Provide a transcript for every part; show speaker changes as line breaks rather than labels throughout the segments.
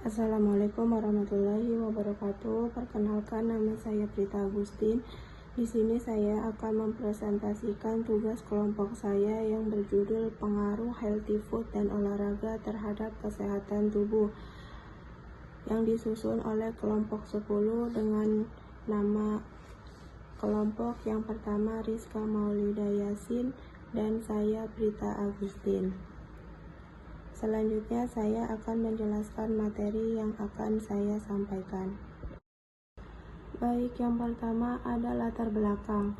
Assalamualaikum warahmatullahi wabarakatuh. Perkenalkan, nama saya Prita Agustin. Di sini saya akan mempresentasikan tugas kelompok saya yang berjudul Pengaruh Healthy Food dan Olahraga Terhadap Kesehatan Tubuh, yang disusun oleh kelompok 10 dengan nama kelompok yang pertama Rizka Maulida Yasin dan saya Prita Agustin. Selanjutnya saya akan menjelaskan materi yang akan saya sampaikan. Baik, yang pertama ada latar belakang.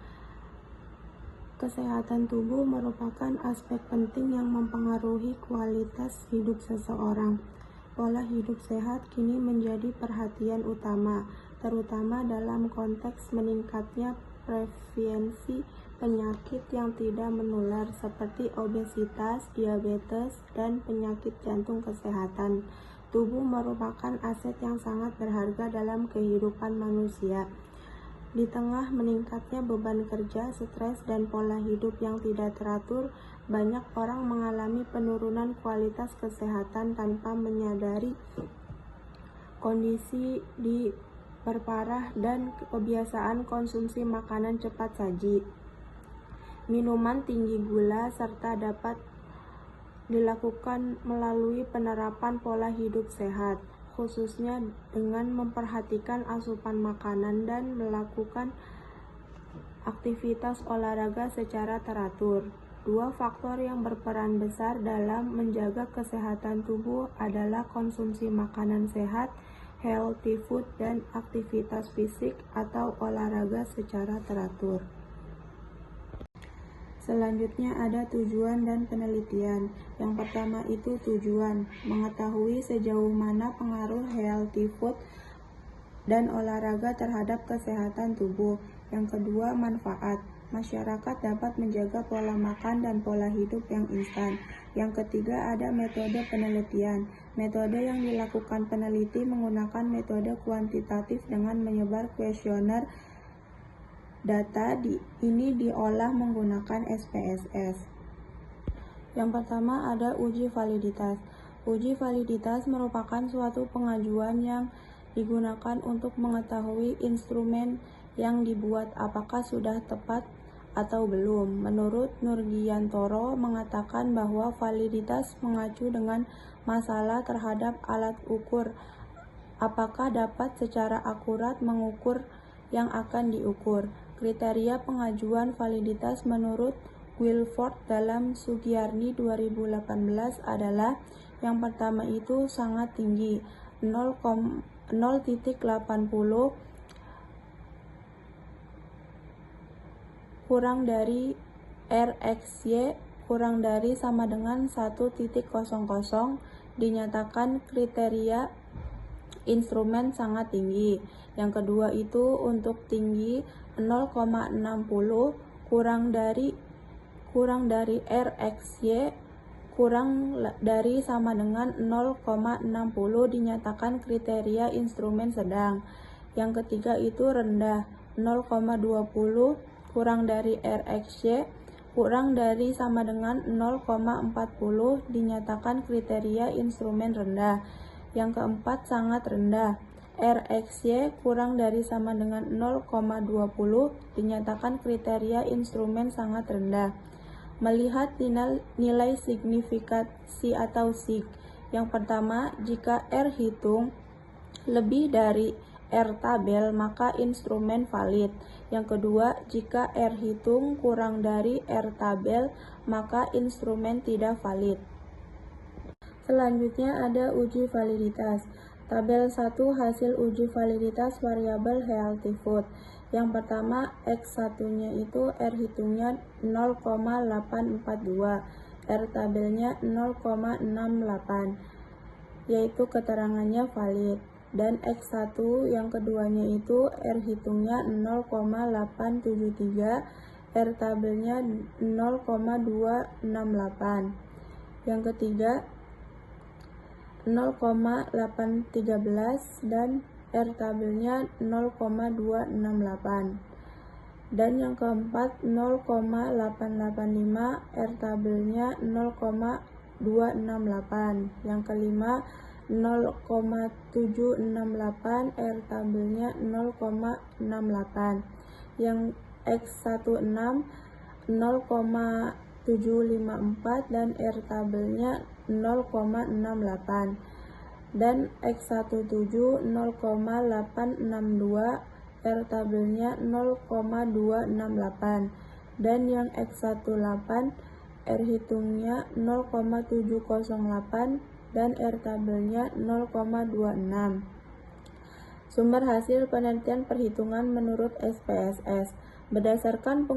Kesehatan tubuh merupakan aspek penting yang mempengaruhi kualitas hidup seseorang. Pola hidup sehat kini menjadi perhatian utama, terutama dalam konteks meningkatnya prevalensi penyakit yang tidak menular seperti obesitas, diabetes, dan penyakit jantung. Kesehatan tubuh merupakan aset yang sangat berharga dalam kehidupan manusia. Di tengah meningkatnya beban kerja, stres, dan pola hidup yang tidak teratur, banyak orang mengalami penurunan kualitas kesehatan tanpa menyadari. Kondisi diperparah dan kebiasaan konsumsi makanan cepat saji, minuman tinggi gula, serta dapat dilakukan melalui penerapan pola hidup sehat, khususnya dengan memperhatikan asupan makanan dan melakukan aktivitas olahraga secara teratur. Dua faktor yang berperan besar dalam menjaga kesehatan tubuh adalah konsumsi makanan sehat, healthy food, dan aktivitas fisik atau olahraga secara teratur. Selanjutnya ada tujuan dan penelitian. Yang pertama itu tujuan, mengetahui sejauh mana pengaruh healthy food dan olahraga terhadap kesehatan tubuh. Yang kedua, manfaat. Masyarakat dapat menjaga pola makan dan pola hidup yang instan. Yang ketiga, ada metode penelitian. Metode yang dilakukan peneliti menggunakan metode kuantitatif dengan menyebar kuesioner. Data ini diolah menggunakan SPSS. Yang pertama ada uji validitas. Uji validitas merupakan suatu pengajuan yang digunakan untuk mengetahui instrumen yang dibuat apakah sudah tepat atau belum. Menurut Nurgiantoro mengatakan bahwa validitas mengacu dengan masalah terhadap alat ukur, apakah dapat secara akurat mengukur yang akan diukur. Kriteria pengajuan validitas menurut Wilford dalam Sugiyarni 2018 adalah: yang pertama itu sangat tinggi, 0,80 kurang dari RxY kurang dari sama dengan 1,00, dinyatakan kriteria instrumen sangat tinggi. Yang kedua itu untuk tinggi 0,60 kurang dari RxY kurang dari sama dengan 0,60, dinyatakan kriteria instrumen sedang. Yang ketiga itu rendah, 0,20 kurang dari RxY kurang dari sama dengan 0,40, dinyatakan kriteria instrumen rendah. Yang keempat sangat rendah, RxY kurang dari sama dengan 0,20, dinyatakan kriteria instrumen sangat rendah. Melihat nilai signifikansi atau sig. Yang pertama, jika R hitung lebih dari R tabel maka instrumen valid. Yang kedua, jika R hitung kurang dari R tabel maka instrumen tidak valid. Selanjutnya ada uji validitas. Tabel 1 hasil uji validitas variabel healthy food. Yang pertama, X1-nya itu R hitungnya 0,842, R tabelnya 0,68, yaitu keterangannya valid. Dan X1 yang keduanya itu R hitungnya 0,873, R tabelnya 0,268. Yang ketiga 0,813 dan R tabelnya 0,268. Dan yang keempat 0,885, R tabelnya 0,268. Yang kelima 0,768, R tabelnya 0,68. Yang X16 0,754 dan R tabelnya 0,68. Dan X17 0,862, R tabelnya 0,268. Dan yang X18 R hitungnya 0,708 dan R tabelnya 0,26. Sumber hasil penelitian perhitungan menurut SPSS. Berdasarkan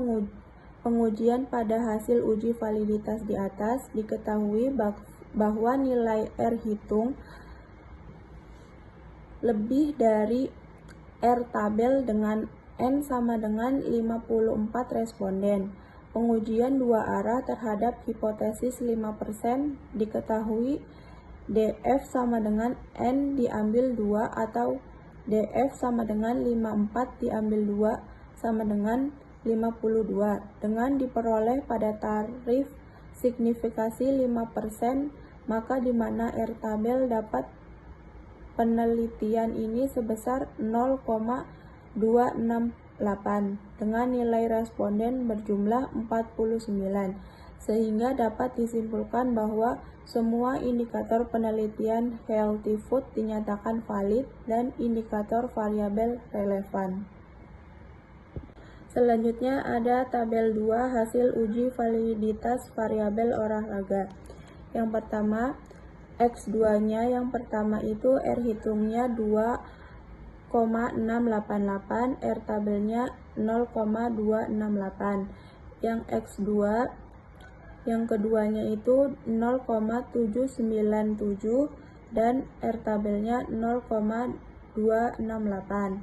pengujian pada hasil uji validitas di atas, diketahui bahwa nilai R hitung lebih dari R tabel dengan N sama dengan 54 responden. Pengujian dua arah terhadap hipotesis 5%, diketahui DF sama dengan N diambil 2 atau DF sama dengan 54 diambil 2 sama dengan 52 dengan diperoleh pada tarif signifikasi 5%, maka di mana R tabel dapat penelitian ini sebesar 0,268 dengan nilai responden berjumlah 49, sehingga dapat disimpulkan bahwa semua indikator penelitian healthy food dinyatakan valid dan indikator variabel relevan. Selanjutnya ada tabel 2 hasil uji validitas variabel olahraga. Yang pertama, X2-nya yang pertama itu R hitungnya 2,688, R tabelnya 0,268. Yang X2 yang keduanya itu 0,797 dan R tabelnya 0,268.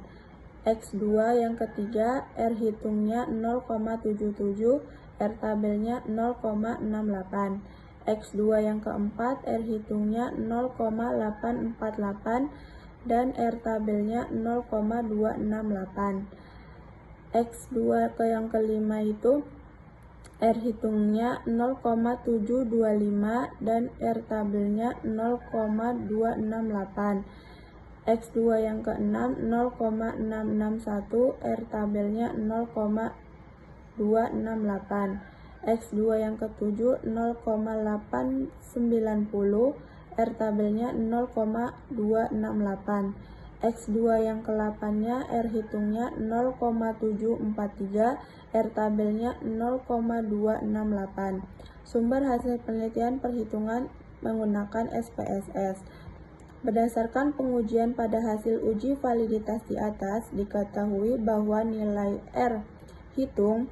X2 yang ketiga R hitungnya 0,77, R tabelnya 0,68. X2 yang keempat R hitungnya 0,848 dan R tabelnya 0,268. X2 ke yang kelima itu R hitungnya 0,725 dan R tabelnya 0,268. X2 yang keenam 0,661, R tabelnya 0,268. X2 yang ketujuh 0,890, R tabelnya 0,268. X2 yang ke-8-nya R hitungnya 0,743, R tabelnya 0,268. Sumber hasil penelitian perhitungan menggunakan SPSS. Berdasarkan pengujian pada hasil uji validitas di atas, diketahui bahwa nilai R hitung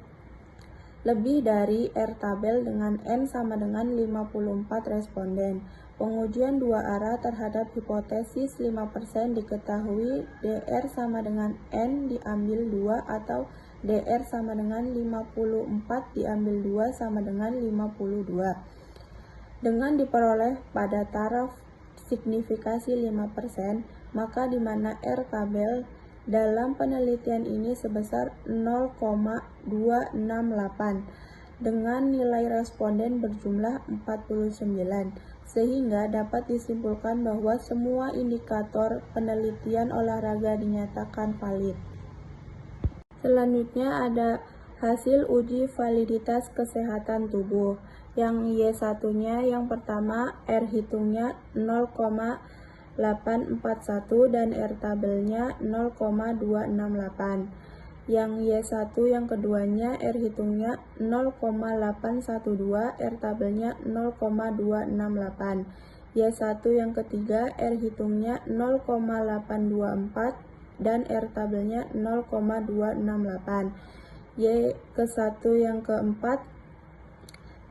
lebih dari R tabel dengan N sama dengan 54 responden. Pengujian dua arah terhadap hipotesis 5% diketahui DR sama dengan N diambil 2 atau DR sama dengan 54 diambil 2 sama dengan 52. Dengan diperoleh pada taraf signifikasi 5%, maka di mana R tabel dalam penelitian ini sebesar 0,268 dengan nilai responden berjumlah 49, sehingga dapat disimpulkan bahwa semua indikator penelitian olahraga dinyatakan valid. Selanjutnya ada hasil uji validitas kesehatan tubuh. Yang Y1-nya yang pertama R hitungnya 0,841 dan R tabelnya 0,268. Yang Y1 yang keduanya R hitungnya 0,812, R tabelnya 0,268. Y1 yang ketiga R hitungnya 0,824 dan R tabelnya 0,268. Y ke-1 yang keempat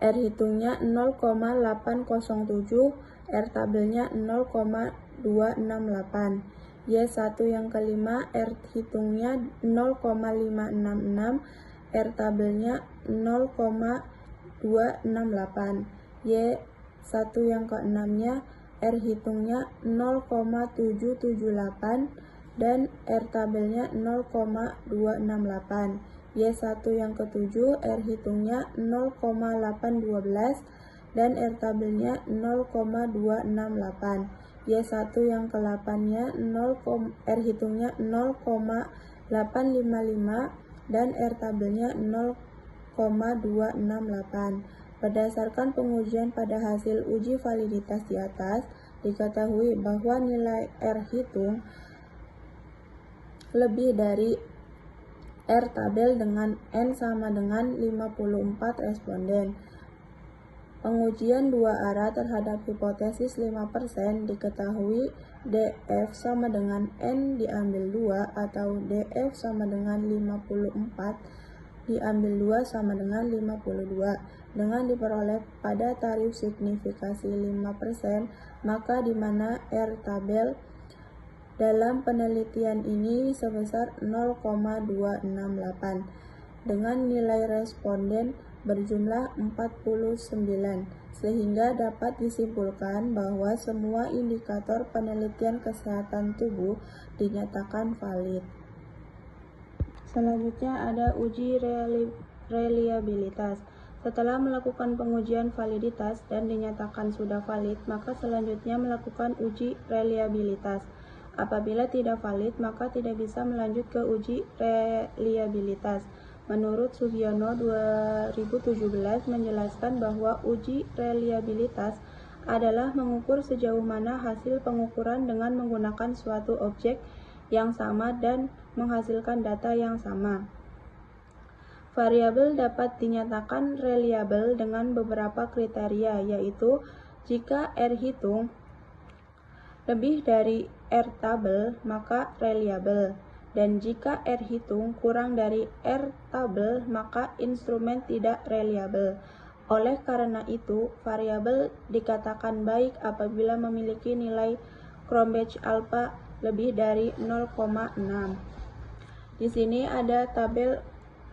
R hitungnya 0,807, R tabelnya 0,268. Y1 yang kelima R hitungnya 0,566, R tabelnya 0,268. Y1 yang keenamnya R hitungnya 0,778 dan R tabelnya 0,268. Y1 yang ketujuh R hitungnya 0,812 dan R tabelnya 0,268. Y1 yang ke-8-nya R hitungnya 0,855 dan R tabelnya 0,268. Berdasarkan pengujian pada hasil uji validitas di atas, diketahui bahwa nilai R hitung lebih dari R tabel dengan N sama dengan 54 responden. Pengujian dua arah terhadap hipotesis 5% diketahui DF sama dengan N diambil 2 atau DF sama dengan 54 diambil 2 sama dengan 52 dengan diperoleh pada tarif signifikasi 5%, maka di mana R tabel dalam penelitian ini sebesar 0,268 dengan nilai responden berjumlah 49, sehingga dapat disimpulkan bahwa semua indikator penelitian kesehatan tubuh dinyatakan valid. Selanjutnya ada uji reliabilitas. Setelah melakukan pengujian validitas dan dinyatakan sudah valid, maka selanjutnya melakukan uji reliabilitas. Apabila tidak valid, maka tidak bisa melanjut ke uji reliabilitas. Menurut Sugiono 2017 menjelaskan bahwa uji reliabilitas adalah mengukur sejauh mana hasil pengukuran dengan menggunakan suatu objek yang sama dan menghasilkan data yang sama. Variabel dapat dinyatakan reliable dengan beberapa kriteria, yaitu jika R hitung lebih dari R tabel, maka reliable. Dan jika R hitung kurang dari R tabel, maka instrumen tidak reliable. Oleh karena itu, variabel dikatakan baik apabila memiliki nilai Cronbach alpha lebih dari 0,6. Di sini ada tabel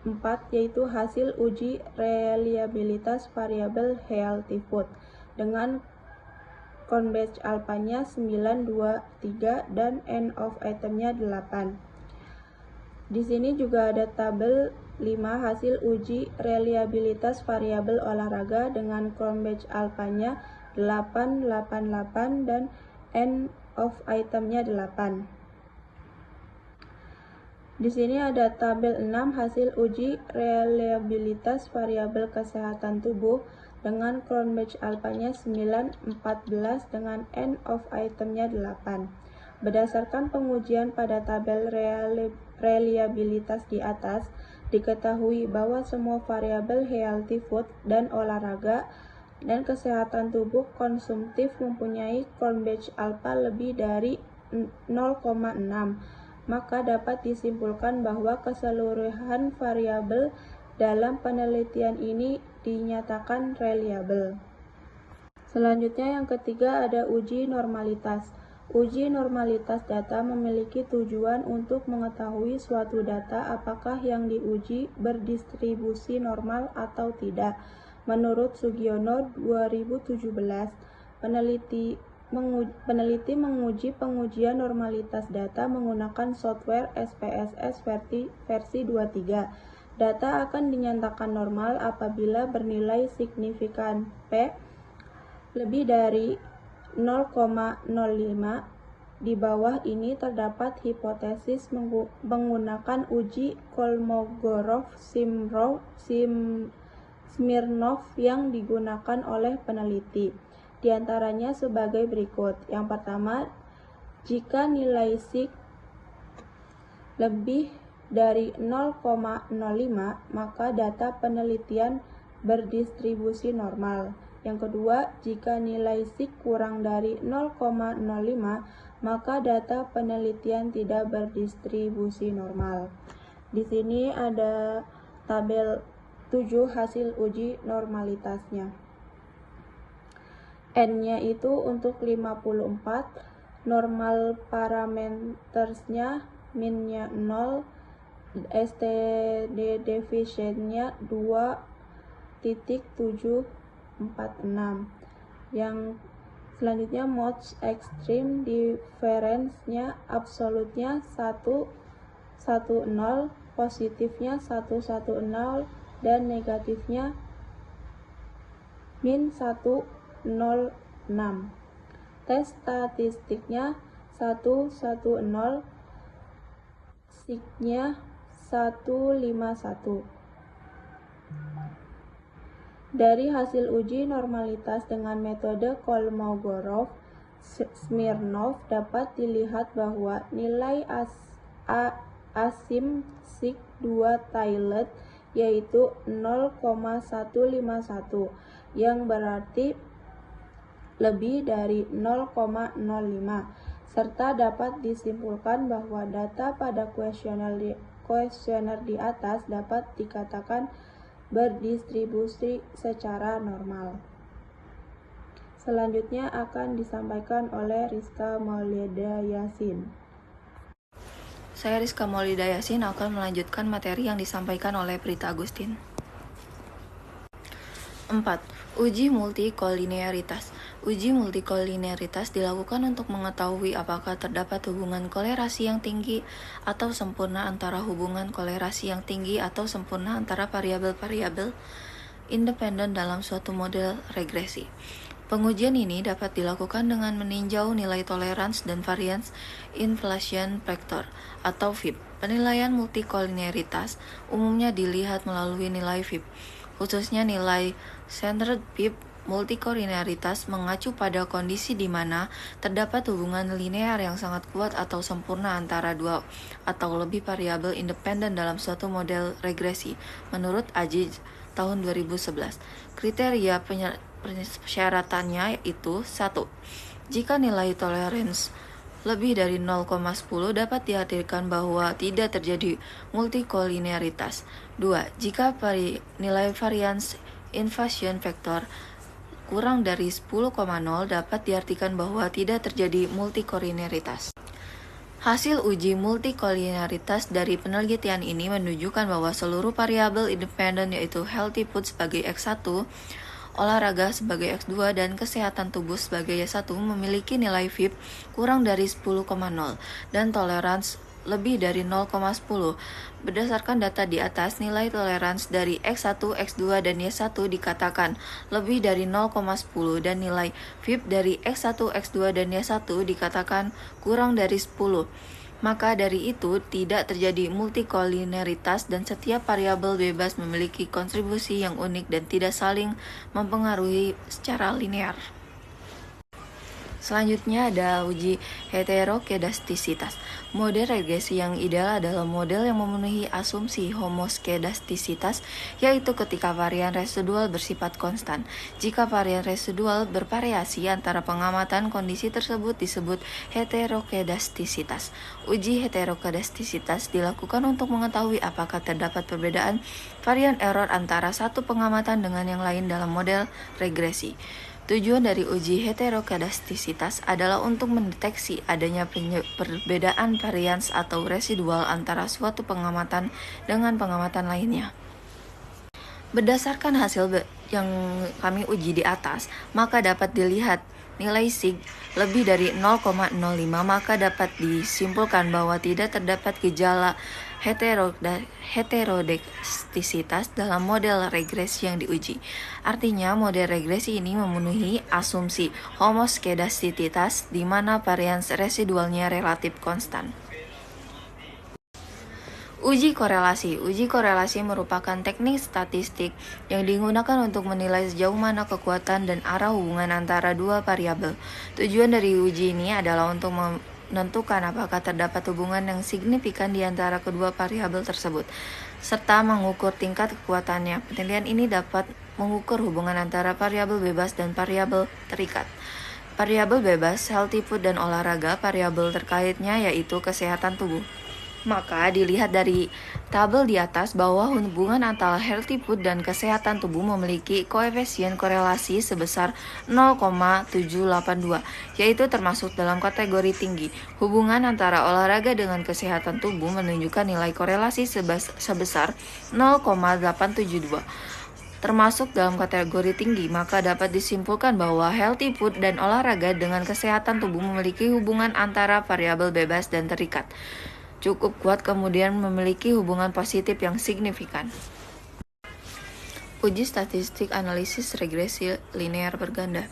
4, yaitu hasil uji reliabilitas variabel healthy food dengan Cronbach alpha-nya 9, 2, 3 dan N of item-nya 8. Di sini juga ada tabel 5 hasil uji reliabilitas variabel olahraga dengan Cronbach alpha-nya 8, 88 dan N of item-nya 8. Di sini ada tabel 6 hasil uji reliabilitas variabel kesehatan tubuh dengan Cronbach alpha-nya 9, 14 dengan N of item-nya 8. Berdasarkan pengujian pada tabel reliabilitas di atas, diketahui bahwa semua variabel healthy food dan olahraga dan kesehatan tubuh konsumtif mempunyai Cronbach alpha lebih dari 0,6, maka dapat disimpulkan bahwa keseluruhan variabel dalam penelitian ini dinyatakan reliable. Selanjutnya yang ketiga ada uji normalitas. Uji normalitas data memiliki tujuan untuk mengetahui suatu data apakah yang diuji berdistribusi normal atau tidak. Menurut Sugiono 2017, peneliti menguji pengujian normalitas data menggunakan software SPSS versi 23. Data akan dinyatakan normal apabila bernilai signifikan P lebih dari 0,05. Di bawah ini terdapat hipotesis menggunakan uji Kolmogorov-Smirnov yang digunakan oleh peneliti. Di antaranya sebagai berikut. Yang pertama, jika nilai sig lebih dari 0,05, maka data penelitian berdistribusi normal. Yang kedua, jika nilai sig kurang dari 0,05, maka data penelitian tidak berdistribusi normal. Di sini ada tabel 7 hasil uji normalitasnya. N-nya itu untuk 54, normal parametersnya min-nya 0, STD deficient-nya 2.746. Yang selanjutnya most extreme difference-nya absolutnya 110, positifnya 110 dan negatifnya min 106. Tes statistiknya 110, signya 151. Dari hasil uji normalitas dengan metode Kolmogorov-Smirnov dapat dilihat bahwa nilai asim sig 2 Taillet yaitu 0,151 yang berarti lebih dari 0,05, serta dapat disimpulkan bahwa data pada kuesioner di atas dapat dikatakan berdistribusi secara normal. Selanjutnya akan disampaikan oleh Rizka Maulida Yasin.
Saya Rizka Maulida Yasin akan melanjutkan materi yang disampaikan oleh Prita Agustin. 4. Uji multikolinearitas. Uji multikolinearitas dilakukan untuk mengetahui apakah terdapat hubungan kolerasi yang tinggi atau sempurna antara hubungan kolerasi yang tinggi atau sempurna antara variabel-variabel independen dalam suatu model regresi. Pengujian ini dapat dilakukan dengan meninjau nilai tolerans dan variance inflation factor atau VIP. Penilaian multikolinearitas umumnya dilihat melalui nilai VIP, khususnya nilai centered VIP. Multikolinearitas mengacu pada kondisi di mana terdapat hubungan linear yang sangat kuat atau sempurna antara dua atau lebih variabel independen dalam suatu model regresi, menurut Aziz tahun 2011. Kriteria persyaratannya itu 1. Jika nilai tolerance lebih dari 0,10 dapat dihadirkan bahwa tidak terjadi multikolinearitas. 2. Jika nilai variance inflation factor kurang dari 10,0 dapat diartikan bahwa tidak terjadi multikolinearitas. Hasil uji multikolinearitas dari penelitian ini menunjukkan bahwa seluruh variabel independen yaitu healthy food sebagai X1, olahraga sebagai X2, dan kesehatan tubuh sebagai Y1 memiliki nilai VIP kurang dari 10,0 dan tolerans lebih dari 0,10. Berdasarkan data di atas, nilai tolerans dari X1, X2, dan Y1 dikatakan lebih dari 0,10 dan nilai VIP dari X1, X2, dan Y1 dikatakan kurang dari 10. Maka dari itu tidak terjadi multikolinearitas dan setiap variabel bebas memiliki kontribusi yang unik dan tidak saling mempengaruhi secara linear. Selanjutnya ada uji heterokedastisitas. Model regresi yang ideal adalah model yang memenuhi asumsi homoskedastisitas, yaitu ketika varian residual bersifat konstan. Jika varian residual bervariasi antara pengamatan, kondisi tersebut disebut heterokedastisitas. Uji heterokedastisitas dilakukan untuk mengetahui apakah terdapat perbedaan varian error antara satu pengamatan dengan yang lain dalam model regresi. Tujuan dari uji heterokedastisitas adalah untuk mendeteksi adanya perbedaan varians atau residual antara suatu pengamatan dengan pengamatan lainnya. Berdasarkan hasil yang kami uji di atas, maka dapat dilihat nilai sig lebih dari 0,05, maka dapat disimpulkan bahwa tidak terdapat gejala heterodastisitas dalam model regresi yang diuji. Artinya, model regresi ini memenuhi asumsi homoskedastisitas di mana varians residualnya relatif konstan. Uji korelasi. Uji korelasi merupakan teknik statistik yang digunakan untuk menilai sejauh mana kekuatan dan arah hubungan antara dua variabel. Tujuan dari uji ini adalah untuk menentukan apakah terdapat hubungan yang signifikan di antara kedua variabel tersebut, serta mengukur tingkat kekuatannya. Penilaian ini dapat mengukur hubungan antara variabel bebas dan variabel terikat. Variabel bebas, healthy food dan olahraga, variabel terkaitnya yaitu kesehatan tubuh. Maka dilihat dari tabel di atas bahwa hubungan antara healthy food dan kesehatan tubuh memiliki koefisien korelasi sebesar 0,782, yaitu termasuk dalam kategori tinggi. Hubungan antara olahraga dengan kesehatan tubuh menunjukkan nilai korelasi sebesar 0,872. Termasuk dalam kategori tinggi, maka dapat disimpulkan bahwa healthy food dan olahraga dengan kesehatan tubuh memiliki hubungan antara variabel bebas dan terikat cukup kuat, kemudian memiliki hubungan positif yang signifikan. Uji statistik analisis regresi linear berganda.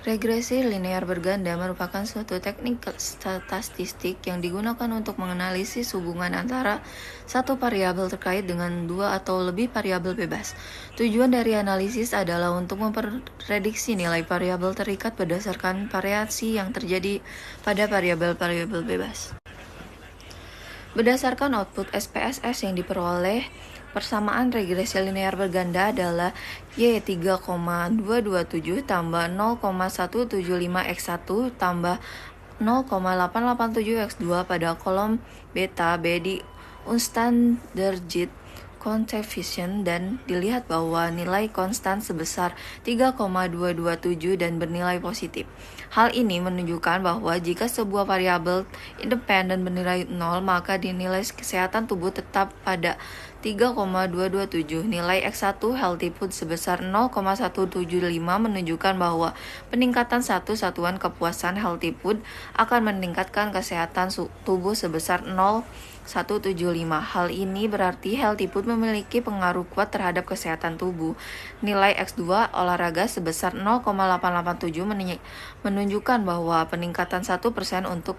Regresi linear berganda merupakan suatu teknik statistik yang digunakan untuk menganalisis hubungan antara satu variabel terkait dengan dua atau lebih variabel bebas. Tujuan dari analisis adalah untuk memprediksi nilai variabel terikat berdasarkan variasi yang terjadi pada variabel-variabel bebas. Berdasarkan output SPSS yang diperoleh, persamaan regresi linear berganda adalah Y3,227 tambah 0,175x1 tambah 0,887x2 pada kolom beta B di Unstandardized coefficient dan dilihat bahwa nilai konstan sebesar 3,227 dan bernilai positif. Hal ini menunjukkan bahwa jika sebuah variabel independen bernilai 0, maka dinilai kesehatan tubuh tetap pada 3,227. Nilai X1 healthy food sebesar 0,175 menunjukkan bahwa peningkatan satu satuan kepuasan healthy food akan meningkatkan kesehatan tubuh sebesar 0,175. Hal ini berarti healthy food memiliki pengaruh kuat terhadap kesehatan tubuh. Nilai X2 olahraga sebesar 0,887 menunjukkan bahwa peningkatan 1% untuk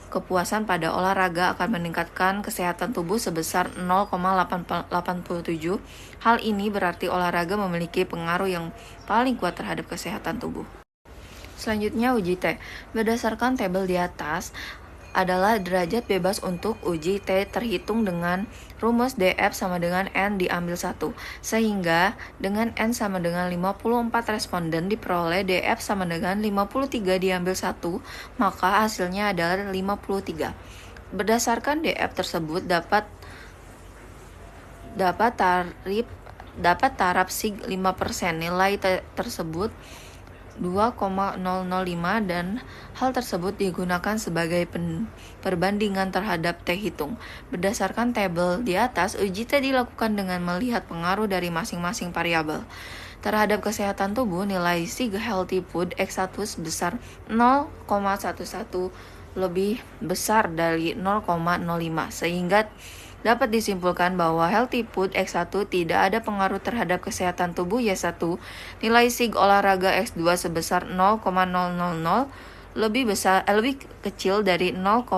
kepuasan pada olahraga akan meningkatkan kesehatan tubuh sebesar 0,887. Hal ini berarti olahraga memiliki pengaruh yang paling kuat terhadap kesehatan tubuh. Selanjutnya uji T. Berdasarkan tabel di atas adalah derajat bebas untuk uji T terhitung dengan rumus DF sama dengan N diambil 1. Sehingga dengan N sama dengan 54 responden diperoleh DF sama dengan 53 diambil 1, maka hasilnya adalah 53. Berdasarkan DF tersebut dapat taraf sig 5%. Nilai tersebut 2,005 dan hal tersebut digunakan sebagai perbandingan terhadap T hitung. Berdasarkan tabel di atas, uji T dilakukan dengan melihat pengaruh dari masing-masing variabel. Terhadap kesehatan tubuh, nilai sig healthy food X1 sebesar 0,11 lebih besar dari 0,05 sehingga dapat disimpulkan bahwa healthy food X1 tidak ada pengaruh terhadap kesehatan tubuh Y1. Nilai sig olahraga X2 sebesar 0,000 lebih kecil dari 0,05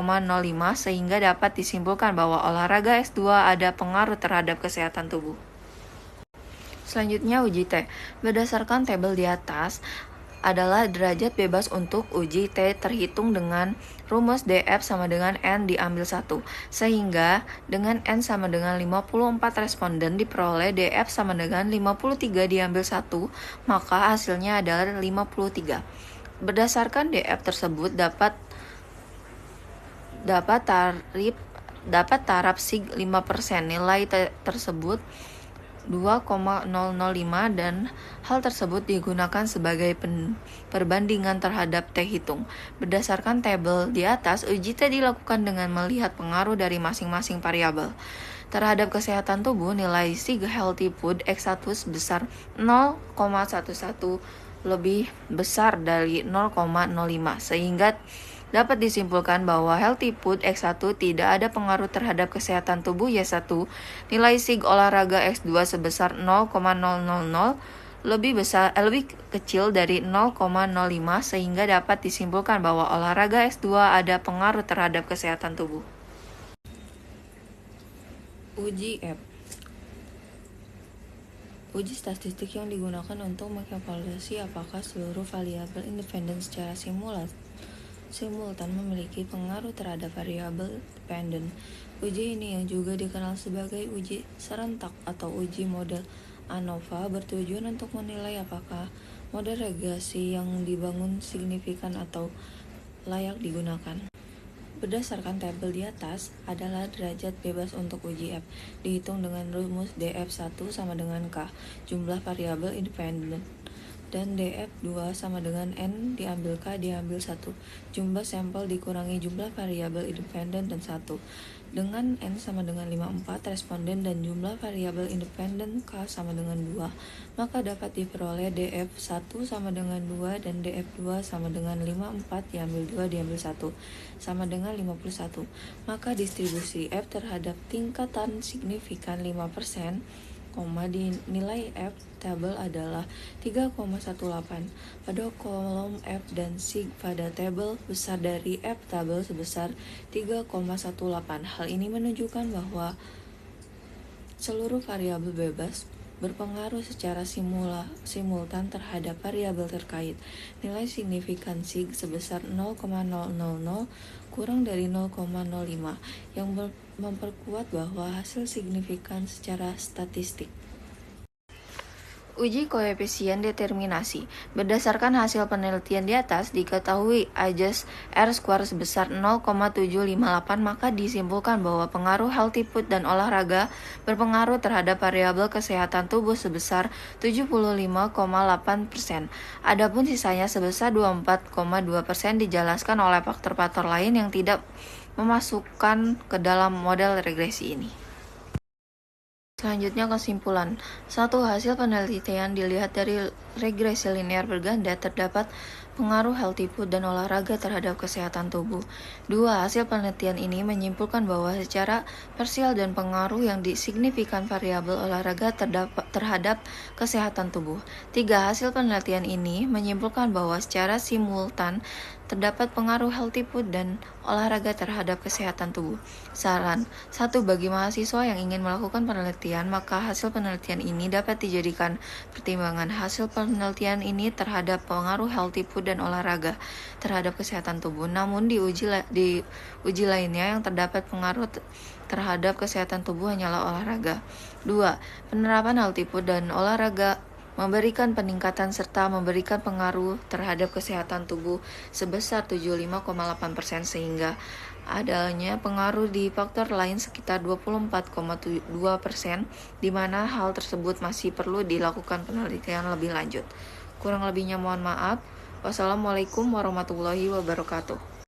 sehingga dapat disimpulkan bahwa olahraga X2 ada pengaruh terhadap kesehatan tubuh. Selanjutnya uji T. Berdasarkan tabel di atas adalah derajat bebas untuk uji T terhitung dengan rumus DF sama dengan N diambil 1. Sehingga dengan N sama dengan 54 responden diperoleh DF sama dengan 53 diambil 1, maka hasilnya adalah 53. Berdasarkan DF tersebut dapat taraf sig 5%. Nilai tersebut 2,005 dan hal tersebut digunakan sebagai perbandingan terhadap T hitung. Berdasarkan tabel di atas, uji T dilakukan dengan melihat pengaruh dari masing-masing variabel. Terhadap kesehatan tubuh, nilai sig healthy food X1 sebesar 0,11 lebih besar dari 0,05 sehingga dapat disimpulkan bahwa healthy food X1 tidak ada pengaruh terhadap kesehatan tubuh Y1. Nilai sig olahraga X2 sebesar 0,000 lebih kecil dari 0,05 sehingga dapat disimpulkan bahwa olahraga X2 ada pengaruh terhadap kesehatan tubuh. Uji F. Uji statistik yang digunakan untuk mengevaluasi apakah seluruh variabel independen secara simultan memiliki pengaruh terhadap variabel dependen. Uji ini yang juga dikenal sebagai uji serentak atau uji model ANOVA bertujuan untuk menilai apakah model regresi yang dibangun signifikan atau layak digunakan. Berdasarkan tabel di atas adalah derajat bebas untuk uji F, dihitung dengan rumus DF1 sama dengan K, jumlah variabel independen, dan DF2 sama dengan N diambil K diambil 1, jumlah sampel dikurangi jumlah variabel independen dan 1. Dengan N sama dengan 54 responden dan jumlah variabel independen K sama dengan 2, maka dapat diperoleh DF1 sama dengan 2 dan DF2 sama dengan 54 diambil 2 diambil 1 sama dengan 51. Maka distribusi F terhadap tingkatan signifikan 5% nilai F tabel adalah 3,18. Pada kolom F dan SIG pada tabel besar dari F tabel sebesar 3,18. Hal ini menunjukkan bahwa seluruh variabel bebas berpengaruh secara simultan terhadap variabel terkait. Nilai signifikan SIG sebesar 0,000 kurang dari 0,05 yang memperkuat bahwa hasil signifikan secara statistik. Uji koefisien determinasi. Berdasarkan hasil penelitian di atas, diketahui ajas R-square sebesar 0,758, maka disimpulkan bahwa pengaruh healthy food dan olahraga berpengaruh terhadap variabel kesehatan tubuh sebesar 75,8%. Adapun sisanya sebesar 24,2% dijelaskan oleh faktor-faktor lain yang tidak memasukkan ke dalam model regresi ini. Selanjutnya kesimpulan. 1. Hasil penelitian dilihat dari regresi linear berganda terdapat pengaruh healthy food dan olahraga terhadap kesehatan tubuh. 2. Hasil penelitian ini menyimpulkan bahwa secara parsial dan pengaruh yang signifikan variabel olahraga terhadap kesehatan tubuh. 3. Hasil penelitian ini menyimpulkan bahwa secara simultan terdapat pengaruh healthy food dan olahraga terhadap kesehatan tubuh. Saran. 1. Bagi mahasiswa yang ingin melakukan penelitian, maka hasil penelitian ini dapat dijadikan pertimbangan. Hasil penelitian ini terhadap pengaruh healthy food dan olahraga terhadap kesehatan tubuh. Namun di uji lainnya yang terdapat pengaruh terhadap kesehatan tubuh hanyalah olahraga. 2. Penerapan healthy food dan olahraga memberikan peningkatan serta memberikan pengaruh terhadap kesehatan tubuh sebesar 75,8% sehingga adanya pengaruh di faktor lain sekitar 24,2%, di mana hal tersebut masih perlu dilakukan penelitian lebih lanjut. Kurang lebihnya mohon maaf. Wassalamualaikum warahmatullahi wabarakatuh.